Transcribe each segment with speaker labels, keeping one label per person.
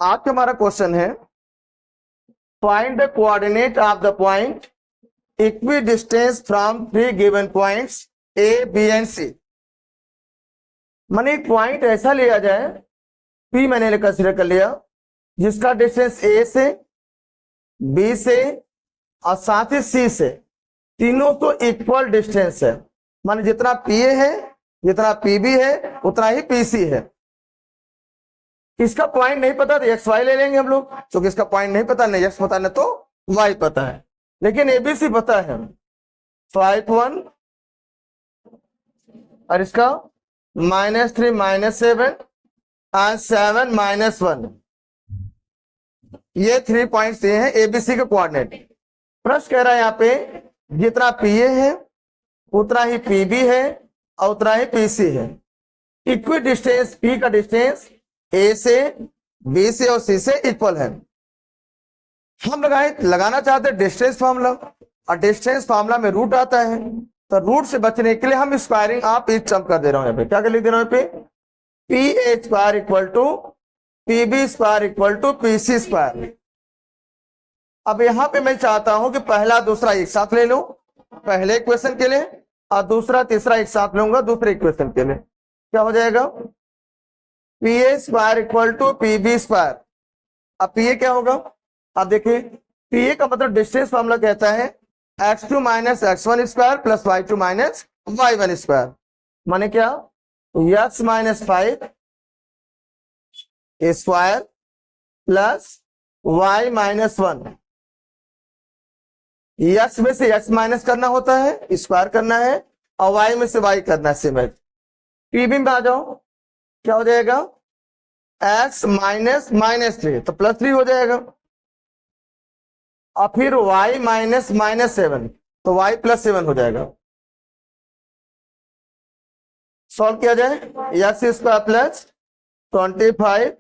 Speaker 1: आज का हमारा क्वेश्चन है find the coordinate of the point equidistant from three given points A B and C. माने एक पॉइंट ऐसा लिया जाए, पी मैंने कंसीडर कर लिया, जिसका डिस्टेंस ए से, बी से और साथ ही सी से, तीनों तो इक्वल डिस्टेंस है। माने जितना पी ए है, जितना पी बी है, उतना ही पी सी है। इसका पॉइंट नहीं पता तो एक्स वाई ले लेंगे हम लोग, क्योंकि इसका पॉइंट नहीं पता, नहीं एक्स पता नहीं तो वाई पता है। लेकिन एबीसी पता है, 5 1 और इसका -3 -7 और 7 -1, ये 3 पॉइंट्स दिए हैं एबीसी के कोऑर्डिनेट। प्रश्न कह रहा है यहाँ पे जितना पी ए है उतना ही पी बी है और उतना ही पी सी है। इक्वी डिस्टेंस पी का डिस्टेंस ए से, बी से और सी से इक्वल है। हम लगाना चाहते हैं डिस्टेंस फार्मूला, और डिस्टेंस फार्मूला में रूट आता है, तो रूट से बचने के लिए हम स्क्वायरिंग ऑफ ईच टर्म कर दे रहा हूं। यहाँ पे क्या लिख दे रहा हूं, पे p a square equal to p b square equal to p c square. अब यहाँ पे मैं चाहता हूं कि पहला दूसरा एक साथ ले लूं पहले इक्वेशन के लिए, और दूसरा तीसरा एक साथ लूंगा दूसरे इक्वेशन के लिए। क्या हो जाएगा, p a square equal to p b square. अब पी ए क्या होगा, अब देखिए पी ए का मतलब डिस्टेंस फार्मूला कहता है x2 minus x1 square plus y2 minus y1 square. माने क्या, x minus 5 square plus y minus 1। x में से x माइनस करना होता है, स्क्वायर करना है, और y में से y करना है सेम। पीबी में आ जाओ, क्या हो जाएगा, x माइनस -3 तो +3 हो जाएगा, और फिर y माइनस -7 तो y +7 हो जाएगा। सॉल्व किया जाए, x square plus 25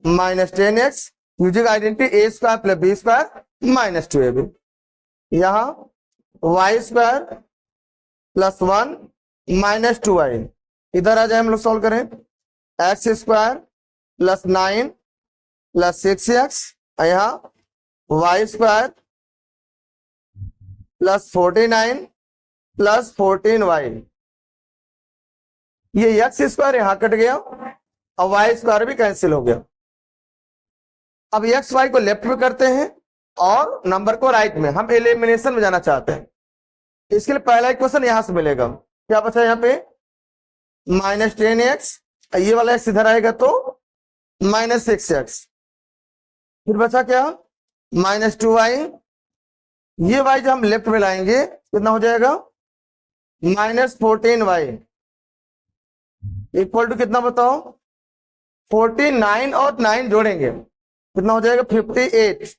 Speaker 1: minus 10x using identity a square plus b square minus 2ab। यहां y square plus 1 minus 2y, इधर आ जाए हम लोग सॉल्व करें, x square plus 9 plus 6x, यहाँ y square plus 49 plus 14y। ये x स्क्वायर यहां cut गया और y स्क्वायर भी कैंसिल हो गया। अब x y को लेफ्ट में करते हैं और नंबर को राइट में, हम एलिमिनेशन में जाना चाहते हैं। इसके लिए पहला इक्वेशन यहां से मिलेगा, क्या बचा यहाँ पे, -10x, ये वाला x इधर आएगा तो -6x, फिर बचा क्या, -2y। ये y जो हम लेफ्ट में लाएंगे कितना हो जाएगा, -14y इक्वल टू कितना बताओ, 49 और 9 जोड़ेंगे कितना हो जाएगा, 58,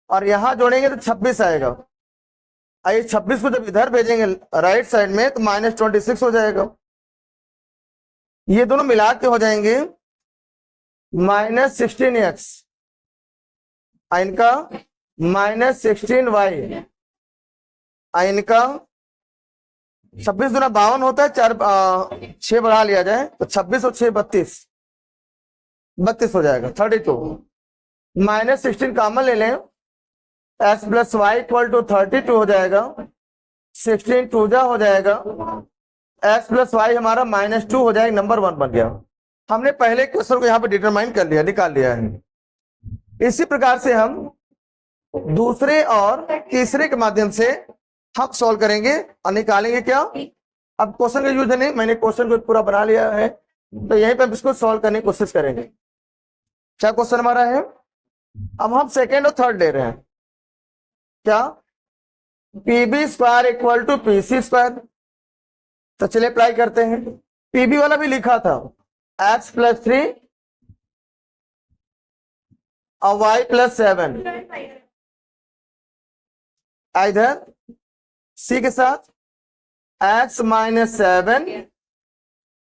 Speaker 1: और यहां जोड़ेंगे तो 26 आएगा। आइए 26 को जब इधर भेजेंगे राइट साइड में तो -26 हो जाएगा। ये दोनों मिला के हो जाएंगे -16x, इनका -16y, इनका 26 दूना 52 होता है, 6 बढ़ा लिया जाए तो 26 और 6 32 हो जाएगा, 32। -16 कॉमन ले लें, x plus y equal to 32 हो जाएगा, 16 2 जा हो जाएगा, x प्लस वाई हमारा -2 हो जाएगा, नंबर 1 बन गया। हमने पहले क्वेश्चन को यहाँ पे डिटरमाइन कर लिया, निकाल लिया है। इसी प्रकार से हम दूसरे और तीसरे के माध्यम से हम सॉल्व करेंगे और निकालेंगे क्या। अब क्वेश्चन का यूज नहीं, मैंने क्वेश्चन को पूरा बना लिया है, तो यहीं पे हम इसको सॉल्व करने की कोशिश करेंगे। क्या क्वेश्चन हमारा है, अब हम सेकेंड और थर्ड ले रहे हैं, क्या, PB square equal to PC square. तो चलिए अप्लाई करते हैं, पीबी वाला भी लिखा था x प्लस 3 और y प्लस 7, इधर सी के साथ x माइनस 7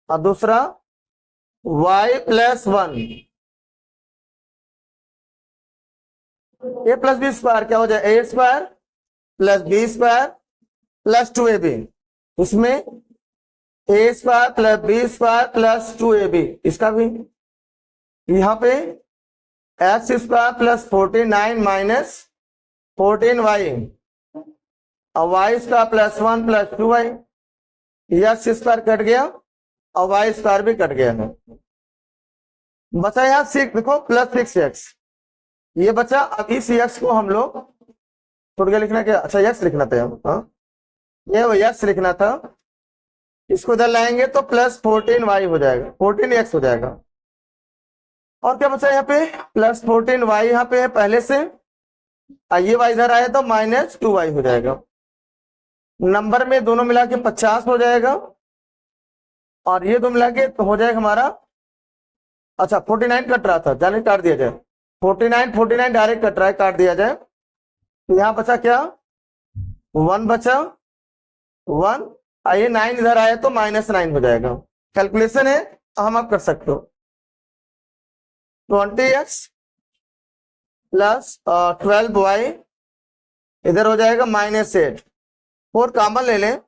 Speaker 1: और दूसरा y plus 1, a plus b square क्या हो जाए, a square plus b square plus 2ab, उसमें a square plus b square plus 2ab, इसका भी यहाँ पे x square plus 49 minus 14y और y square plus 1 plus 2y। X square cut गया और वाई स्क्वायर भी कट गया है। बचा यहाँ सिक्स, देखो प्लस 6x ये बचा। अब इस एक्स को हम लोग छोड़ के लिखना क्या, अच्छा एक्स लिखना था हाँ, ये वो एक्स लिखना था। इसको इधर लाएंगे तो प्लस 14y हो जाएगा, 14x हो जाएगा। और क्या बचा यहाँ पे, प्लस 14y यहाँ पे है पहले से, ये y इधर आया तो माइनस 2y हो जाएगा। नंबर में दोनों मिला के 50 हो जाएगा और ये दो मिला के तो हो जाएगा हमारा, अच्छा 49 कट रहा था, जाने काट दिया जाए, 49 डायरेक्ट कट रहा है, काट दिया जाए। तो यहाँ बचा क्या, 1 बचा 1, ये 9 इधर आया तो -9 हो जाएगा। कैलकुलेशन है हम आप कर सकते हो। 20x प्लस 12y इधर हो जाएगा -8, 4 कॉमन ले लें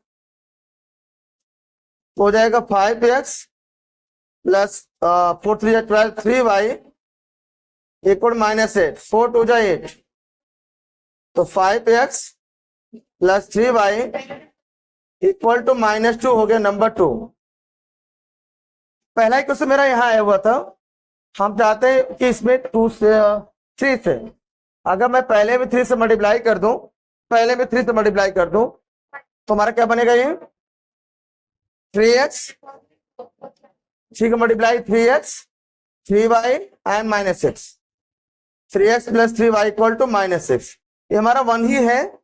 Speaker 1: तो हो जाएगा 5x प्लस 4 3 12, 3y इक्वल -8, 4 2 8, तो 5x plus 3y equal to -2 हो गया नंबर 2। पहला ही क्वेश्चन मेरा यहाँ आया हुआ था, हम चाहते हैं कि इसमें 2 से 3 से, अगर मैं पहले में 3 से मल्टीप्लाई कर दूं, पहले में 3 से मल्टीप्लाई कर दूं तो हमारा क्या बनेगा, ये 3x 3 का multiply 3x 3y and -6, 3x plus 3y equal to -6। ये हमारा 1 ही है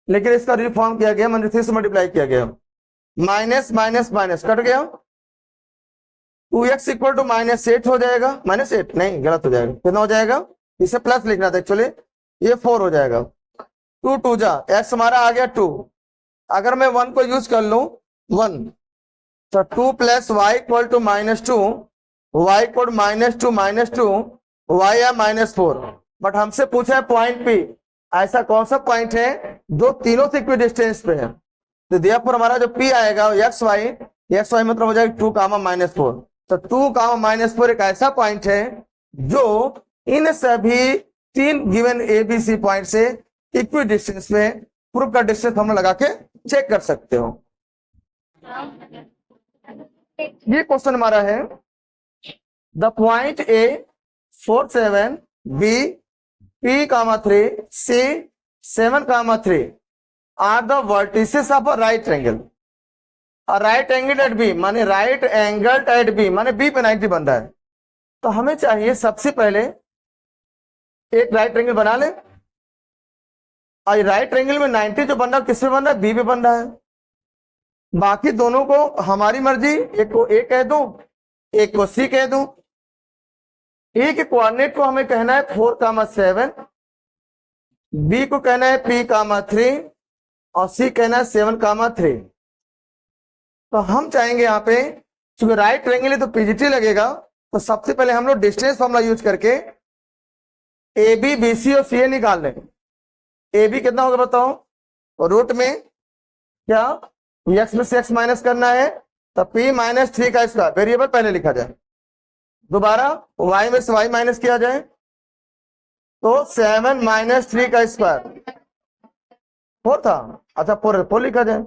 Speaker 1: लेकिन इसका रिफॉर्म किया गया, मैंने 3 से मल्टीप्लाई किया गया, माइनस माइनस माइनस कट गया, 2x इक्वल टू -8 हो जाएगा, -8 नहीं गलत हो जाएगा, कितना हो जाएगा, इसे प्लस लिखना था एक्चुअली, ये 4 हो जाएगा। 2 2 जा x हमारा आ गया 2, अगर मैं 1 को यूज कर लूं 1 तो 2 plus y equal to -2, y equal -2 y या -4। बट हमसे पूछा है पॉइंट पी, ऐसा कौन सा पॉइंट है जो तीनों से इक्वी डिस्टेंस पे है, तो देयरफॉर हमारा जो पी आएगा एक्स वाई मतलब हो जाएगा 2, -4। तो 2, -4 एक ऐसा पॉइंट है जो इन सभी 3 गिवन एबीसी पॉइंट से इक्वी डिस्टेंस में, प्रूफ का डिस्टेंस हम लगा के चेक कर सकते हो। ये क्वेश्चन हमारा है, the point a 4 7 b P, 3 C 7, 3 are the vertices of a right angle. A right angle at B माने right angle at B माने B पे 90 बन रहा है। तो हमें चाहिए सबसे पहले एक राइट एंगल बना ले, और राइट एंगल में 90 जो बन रहा है किस पे बन रहा है, B पे बन रहा है। बाकी दोनों को हमारी मर्जी, एक को A कह दूं, एक को C कह दूं। ए के कोऑर्डिनेट को हमें कहना है 4, 7, बी को कहना है P, 3 और C कहना है 7, 3। तो हम चाहेंगे यहाँ पे, क्योंकि राइट एंगल है तो पीजीटी लगेगा, तो सबसे पहले हम लोग डिस्टेंस फॉर्मूला यूज करके ए बी बी सी और सी ए निकाल लें। ए बी कितना होगा बताओ, और रूट में क्या एक्स में से एक्स माइनस करना है, तो P -3 का स्क्वायर, वेरिएबल पहले लिखा जाए, दोबारा y में से y माइनस किया जाए तो 7 -3 का स्क्वायर 4 था, अच्छा 4 लिखा जाए,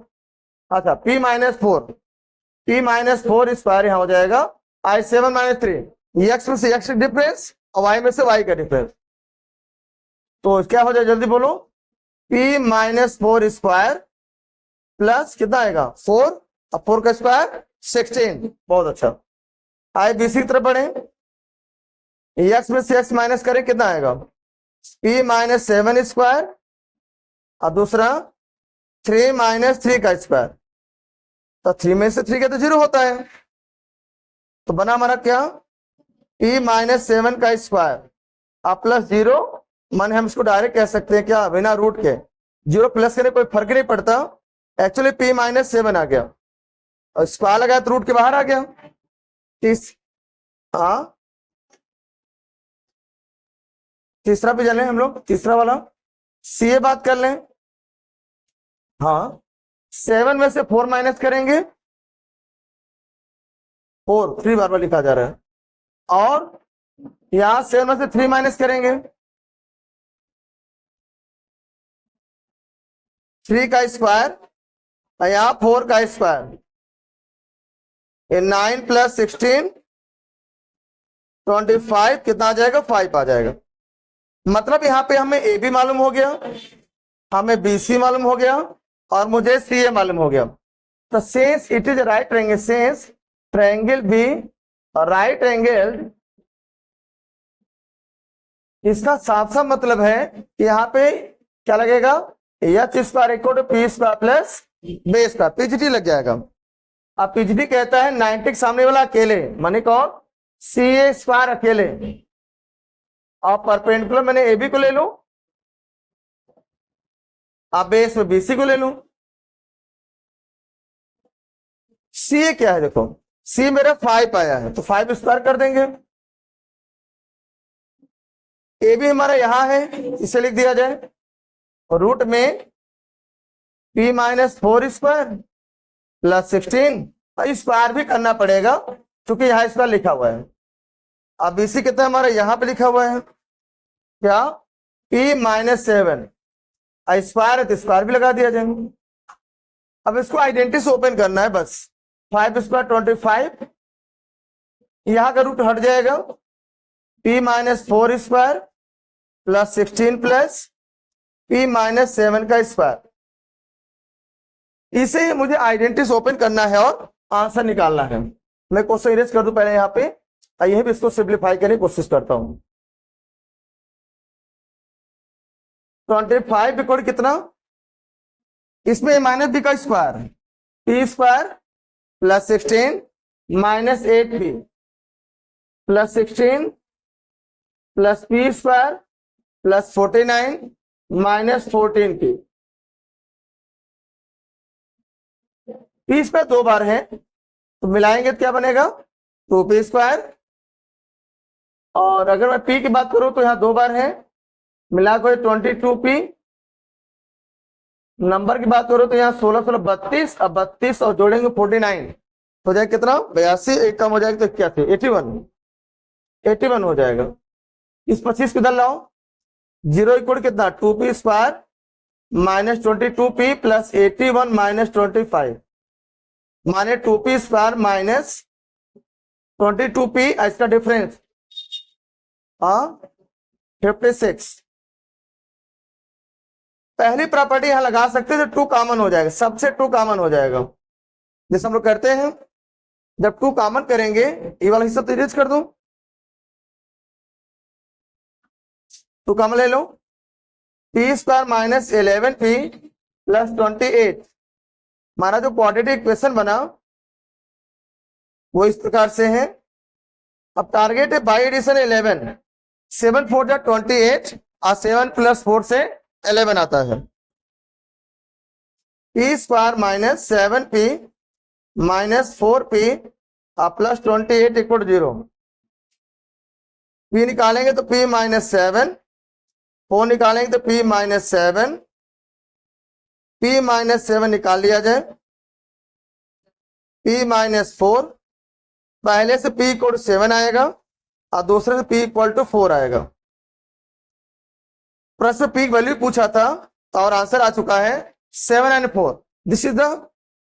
Speaker 1: अच्छा P -4 स्क्वायर यहां हो जाएगा, I 7 -3 x में से x डिफरेंस और y में से y का डिफरेंस, तो क्या हो जाए जल्दी बोलो, P -4 स्क्वायर प्लस कितना आएगा 4 और 4 का स्क्वायर 16। बहुत अच्छा, आई बी सी की तरफ बढ़े, एक्स में से एक्स माइनस करें कितना आएगा, P -7 स्क्वायर और दूसरा 3 -3 का स्क्वायर, तो 3 में से 3 का तो 0 होता है, तो बना हमारा क्या P -7 का स्क्वायर और प्लस 0, माने हम इसको डायरेक्ट कह सकते हैं क्या, बिना रूट के, 0 प्लस करने कोई फर्क नहीं पड़ता, एक्चुअली P -7 आ गया और स्क्वायर लगाया तो रूट के बाहर आ गया। हाँ तीसरा पे चलें हम लोग, तीसरा वाला सी ए बात कर लें, हाँ 7 में से 4 माइनस करेंगे, 4 3 बार लिखा जा रहा है, और यहां 7 में से 3 माइनस करेंगे, 3 का स्क्वायर, यहां 4 का स्क्वायर, ये 9 + 16 25 कितना आ जाएगा, 5 आ जाएगा। मतलब यहाँ पे हमें ए बी मालूम हो गया, हमें बी सी मालूम हो गया, और मुझे सी ए मालूम हो गया। तो since it is right triangle, since triangle b right angle, इसका साफ साफ मतलब है कि यहाँ पे क्या लगेगा, h square equal to p square plus b square, PGT लग जाएगा। अब पीजीटी कहता है 90 के सामने वाला अकेले, माने कौन, सी ए स्क्वायर अकेले, और परपेंडिकुलर मैंने ए बी को ले लूं, अब बेस में बीसी को ले लूं। सी ए क्या है, देखो सी मेरा 5 आया है, तो 5 स्क्वायर कर देंगे। ए भी हमारा यहां है, इसे लिख दिया जाए, और रूट में p - 4 स्क्वायर प्लस 16, स्क्वायर भी करना पड़ेगा क्योंकि यहाँ स्क्वायर लिखा हुआ है। अब बीसी कितना हमारा यहाँ पे लिखा हुआ है, क्या, p - 7, स्क्वायर है तो स्क्वायर भी लगा दिया जाए। अब इसको आइडेंटिटी से ओपन करना है बस, 5 स्क्वायर 25, यहाँ का रूट हट जाएगा, p - 4 square plus 16 plus p - 7 का स्क्वायर। इसे मुझे आइडेंटिटी से ओपन करना है और आंसर निकालना है। मैं क्वेश्चन इरेज कर दूं पहले यहाँ पे, यही भी इसको सिंप्लीफाई करने की कोशिश करता हूं। 25 इक्वल कितना, इसमें माइनस बी का square, p square plus 16 minus 8p plus 16 plus p square plus 49 minus 14p। p square 2 बार है तो मिलाएंगे तो क्या बनेगा, 2p स्क्वायर, और अगर मैं p की बात करूं तो यहाँ 2 बार है, मिला को 22p। नंबर की बात करो तो यहाँ 16 16 32, अब 32 और जोड़ेंगे 49, हो जाएगा कितना, 82, एक कम हो जाएगा तो क्या थे, 81 हो जाएगा। इस 25 को इधर लाओ, 0 इक्वल कितना, 2p square minus 22p plus 81 minus 25, माने 2p स्क्वायर माइनस 22p, इसका डिफरेंस 56। पहली प्रॉपर्टी यहां लगा सकते हैं, तो 2 कॉमन हो जाएगा, सबसे 2 कॉमन हो जाएगा, जैसे हम लोग करते हैं। जब 2 कॉमन करेंगे, ये वाला हिस्सा तो इरेज कर दूं, 2 कॉमन ले लो, p square minus 11p plus 28, हमारा जो क्वाड्रेटिक इक्वेशन बना वो इस प्रकार से है। अब टारगेट है बाई एडिशन 11, 7 4 जा 28, और 7 + 4 से 11 आता है, p square minus 7p minus 4p plus 28 equal 0। p निकालेंगे तो p - 7, 4 निकालेंगे तो p - 7, p - 7 निकाल लिया जाए, p - 4, पहले से p = 7 आएगा और दूसरे से p = 4 आएगा। प्रश्न p की वैल्यू पूछा था और आंसर आ चुका है 7 and 4। This is the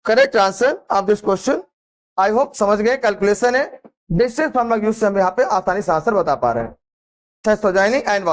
Speaker 1: correct answer of this question. I hope समझ गए, कैलकुलेशन है, डिस्टेंस फॉर्मूला यूज से हम यहाँ पे आसानी से आंसर बता पा रहे हैं। Thanks for joining and watching.